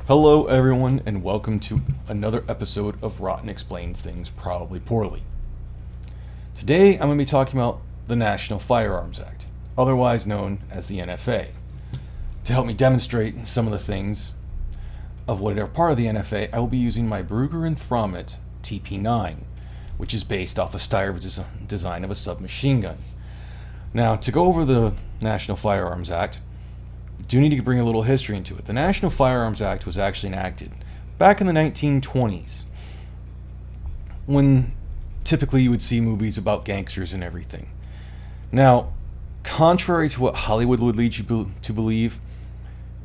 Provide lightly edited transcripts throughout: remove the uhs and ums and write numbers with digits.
Hello, everyone, and welcome to another episode of Rotn Explains Things Probably Poorly. Today, I'm going to be talking about the National Firearms Act, otherwise known as the NFA. To help me demonstrate some of the things of what are part of the NFA, I will be using my Brugger and Thrommett TP9, which is based off a Steyer's design of a submachine gun. Now, to go over the National Firearms Act, I do need to bring a little history into it. The National Firearms Act was actually enacted back in the 1920s, when typically you would see movies about gangsters and everything. Now, contrary to what Hollywood would lead you to believe,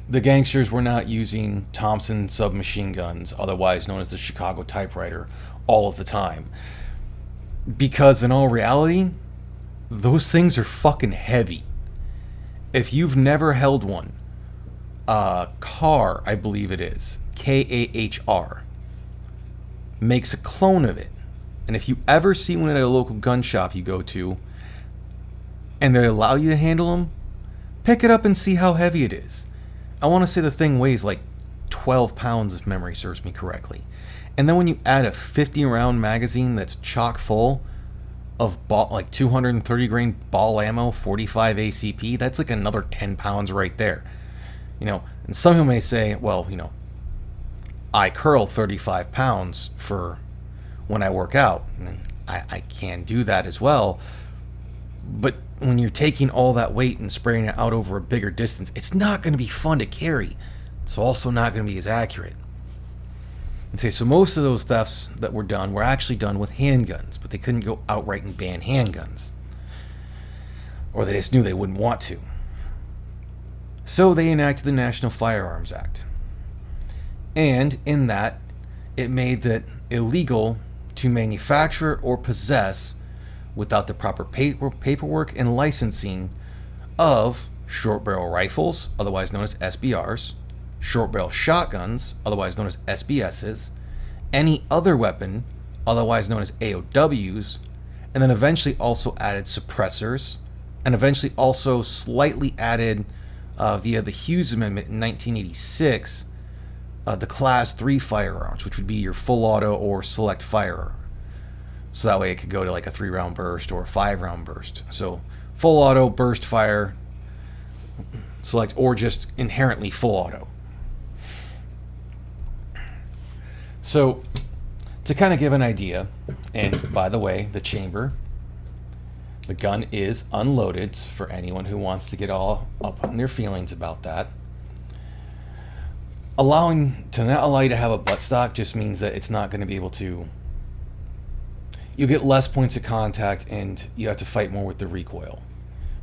the gangsters were not using Thompson submachine guns, otherwise known as the Chicago typewriter, all of the time. Because in all reality, those things are fucking heavy. If you've never held one, Kahr, I believe it is, Kahr, makes a clone of it. And if you ever see one at a local gun shop you go to, and they allow you to handle them, pick it up and see how heavy it is. I want to say the thing weighs like 12 pounds if memory serves me correctly. And then when you add a 50 round magazine that's chock full of like 230 grain ball ammo, 45 ACP, that's like another 10 pounds right there. And some people may say, well, I curl 35 pounds for when I work out. And I can do that as well. But when you're taking all that weight and spraying it out over a bigger distance, it's not going to be fun to carry. It's also not going to be as accurate. Okay, so most of those thefts that were done were actually done with handguns, but they couldn't go outright and ban handguns. Or they just knew they wouldn't want to. So they enacted the National Firearms Act. And in that, it made it illegal to manufacture or possess without the proper paperwork and licensing of short barrel rifles, otherwise known as SBRs, short barrel shotguns, otherwise known as SBSs, any other weapon, otherwise known as AOWs, and then eventually also added suppressors, and eventually also slightly added via the Hughes Amendment in 1986, the Class 3 firearms, which would be your full auto or select firearm. So that way it could go to like a 3-round burst or a 5-round burst. So full auto, burst fire, select, or just inherently full auto. So, to kind of give an idea, and by the way, the chamber, the gun is unloaded for anyone who wants to get all up in their feelings about that. To not allow you to have a buttstock just means that it's not going to be able to, you get less points of contact and you have to fight more with the recoil,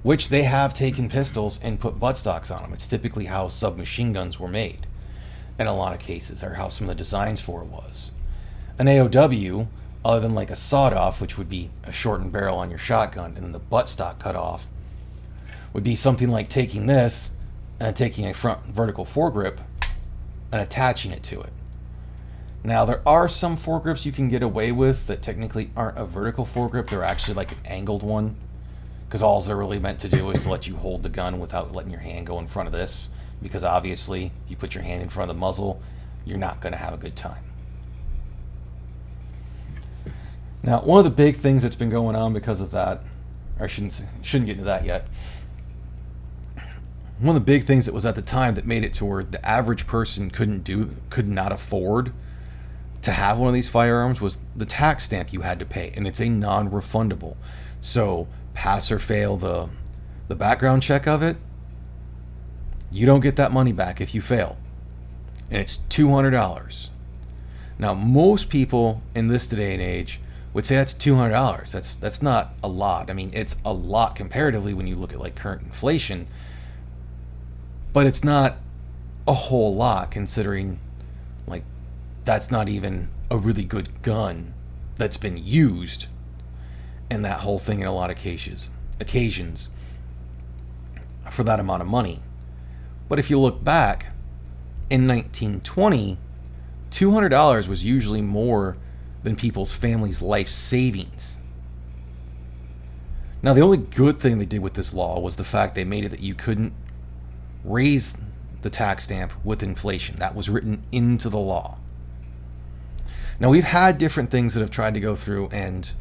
which they have taken pistols and put buttstocks on them. It's typically how submachine guns were made. In a lot of cases, or how some of the designs for it was. An AOW, other than like a sawed-off, which would be a shortened barrel on your shotgun, and then the buttstock cut off, would be something like taking this and taking a front vertical foregrip and attaching it to it. Now, there are some foregrips you can get away with that technically aren't a vertical foregrip. They're actually like an angled one, because all they're really meant to do is to let you hold the gun without letting your hand go in front of this. Because obviously, if you put your hand in front of the muzzle, you're not going to have a good time. Now, one of the big things that's been going on because of that, or I shouldn't get into that yet. One of the big things that was at the time that made it to where the average person could not afford to have one of these firearms was the tax stamp you had to pay, and it's a non-refundable. So, pass or fail the background check of it, you don't get that money back if you fail. And it's $200. Now, most people in this day and age would say that's $200. That's not a lot. I mean, it's a lot comparatively when you look at like current inflation. But it's not a whole lot considering like that's not even a really good gun that's been used in that whole thing in a lot of occasions for that amount of money. But if you look back, in 1920, $200 was usually more than people's families' life savings. Now, the only good thing they did with this law was the fact they made it that you couldn't raise the tax stamp with inflation. That was written into the law. Now, we've had different things that have tried to go through and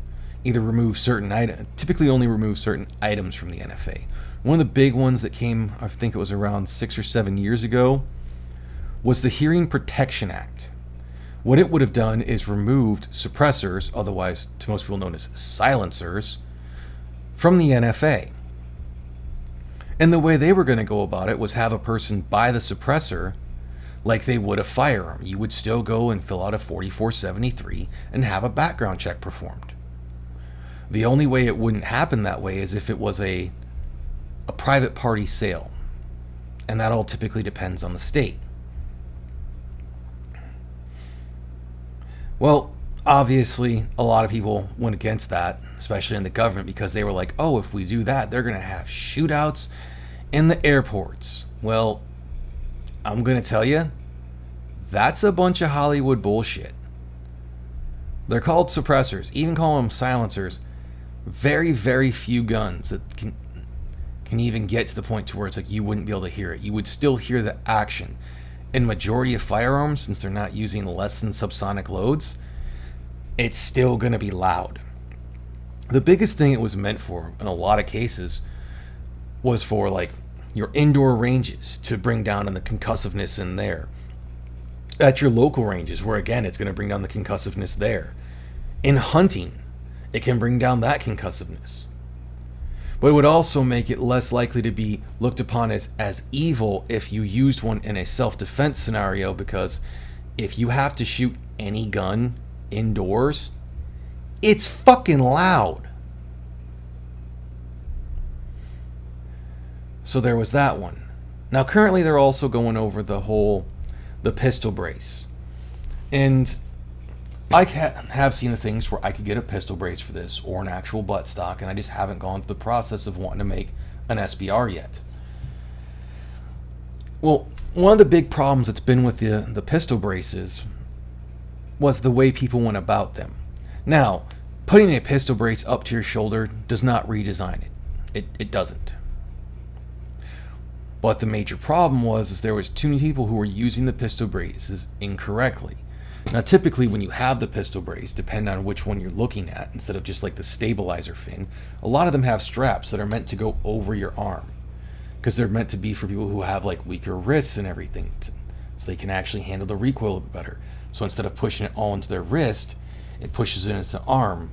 either remove certain items, typically only remove certain items from the NFA. One of the big ones that came, I think it was around 6 or 7 years ago, was the Hearing Protection Act. What it would have done is removed suppressors, otherwise to most people known as silencers, from the NFA. And the way they were going to go about it was have a person buy the suppressor like they would a firearm. You would still go and fill out a 4473 and have a background check performed. The only way it wouldn't happen that way is if it was a private party sale. And that all typically depends on the state. Well, obviously, a lot of people went against that, especially in the government, because they were like, oh, if we do that, they're going to have shootouts in the airports. Well, I'm going to tell you, that's a bunch of Hollywood bullshit. They're called suppressors. Even call them silencers. Very, very few guns that can even get to the point to where it's like you wouldn't be able to hear it. You would still hear the action. In majority of firearms, since they're not using less than subsonic loads, it's still going to be loud. The biggest thing it was meant for, in a lot of cases, was for like your indoor ranges to bring down on the concussiveness in there. At your local ranges, where again, it's going to bring down the concussiveness there. In hunting, it can bring down that concussiveness. But it would also make it less likely to be looked upon as evil if you used one in a self-defense scenario, because if you have to shoot any gun indoors, it's fucking loud. So there was that one. Now currently they're also going over the pistol brace. And I have seen the things where I could get a pistol brace for this or an actual buttstock, and I just haven't gone through the process of wanting to make an SBR yet. Well, one of the big problems that's been with the pistol braces was the way people went about them. Now, putting a pistol brace up to your shoulder does not redesign it. It doesn't. But the major problem was there was too many people who were using the pistol braces incorrectly. Now, typically when you have the pistol brace, depending on which one you're looking at, instead of just like the stabilizer fin, a lot of them have straps that are meant to go over your arm, because they're meant to be for people who have like weaker wrists and everything, so they can actually handle the recoil a bit better. So instead of pushing it all into their wrist, it pushes it into the arm.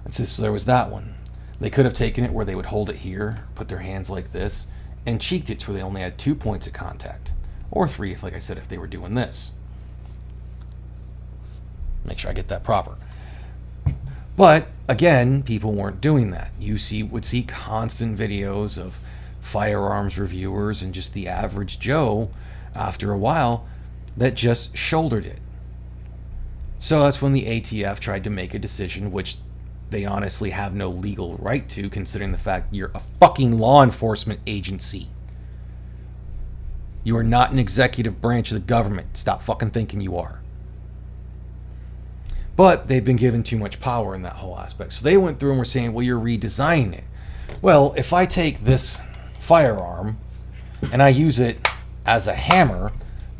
And so there was that one. They could have taken it where they would hold it here, put their hands like this, and cheeked it to where they only had 2 points of contact. Or 3, if, like I said, if they were doing this. Make sure I get that proper. But, again, people weren't doing that. You would see constant videos of firearms reviewers and just the average Joe, after a while, that just shouldered it. So that's when the ATF tried to make a decision, which they honestly have no legal right to, considering the fact you're a fucking law enforcement agency. You are not an executive branch of the government. Stop fucking thinking you are. But they've been given too much power in that whole aspect. So they went through and were saying, well, you're redesigning it. Well, if I take this firearm and I use it as a hammer,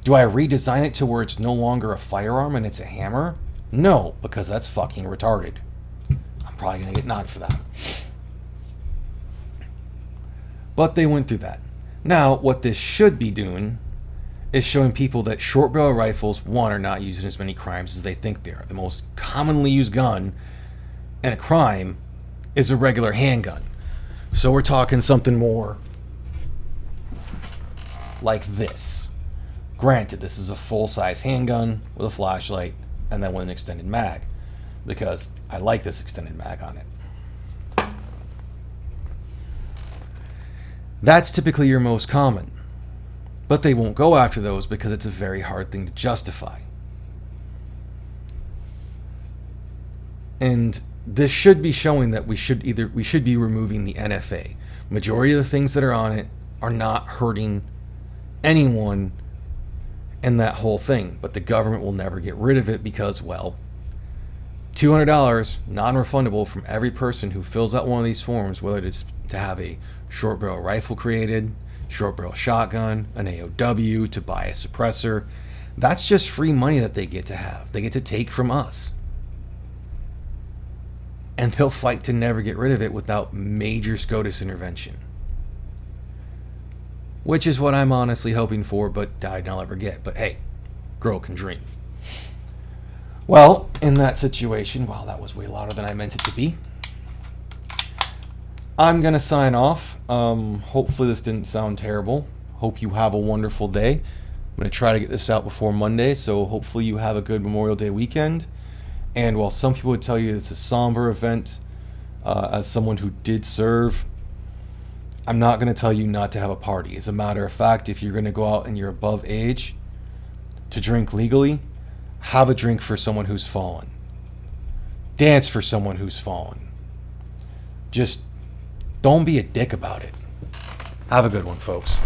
do I redesign it to where it's no longer a firearm and it's a hammer? No, because that's fucking retarded. I'm probably going to get knocked for that. But they went through that. Now, what this should be doing is showing people that short barrel rifles, one, are not using as many crimes as they think they are. The most commonly used gun in a crime is a regular handgun. So we're talking something more like this. Granted, this is a full-size handgun with a flashlight and then with an extended mag, because I like this extended mag on it. That's typically your most common, but they won't go after those because it's a very hard thing to justify. And this should be showing that we should be removing the NFA. Majority of the things that are on it are not hurting anyone in that whole thing, but the government will never get rid of it because, well, $200 non-refundable from every person who fills out one of these forms, whether it's to have a short barrel rifle created, short barrel shotgun, an AOW, to buy a suppressor. That's just free money that they get to have. They get to take from us. And they'll fight to never get rid of it without major SCOTUS intervention. Which is what I'm honestly hoping for, but died and I'll ever get. But hey, girl can dream. Well, in that situation, wow, that was way louder than I meant it to be. I'm going to sign off. Hopefully this didn't sound terrible. Hope you have a wonderful day. I'm going to try to get this out before Monday, so hopefully you have a good Memorial Day weekend. And while some people would tell you it's a somber event, as someone who did serve, I'm not going to tell you not to have a party. As a matter of fact, if you're going to go out and you're above age to drink legally, have a drink for someone who's fallen. Dance for someone who's fallen. Just don't be a dick about it. Have a good one, folks.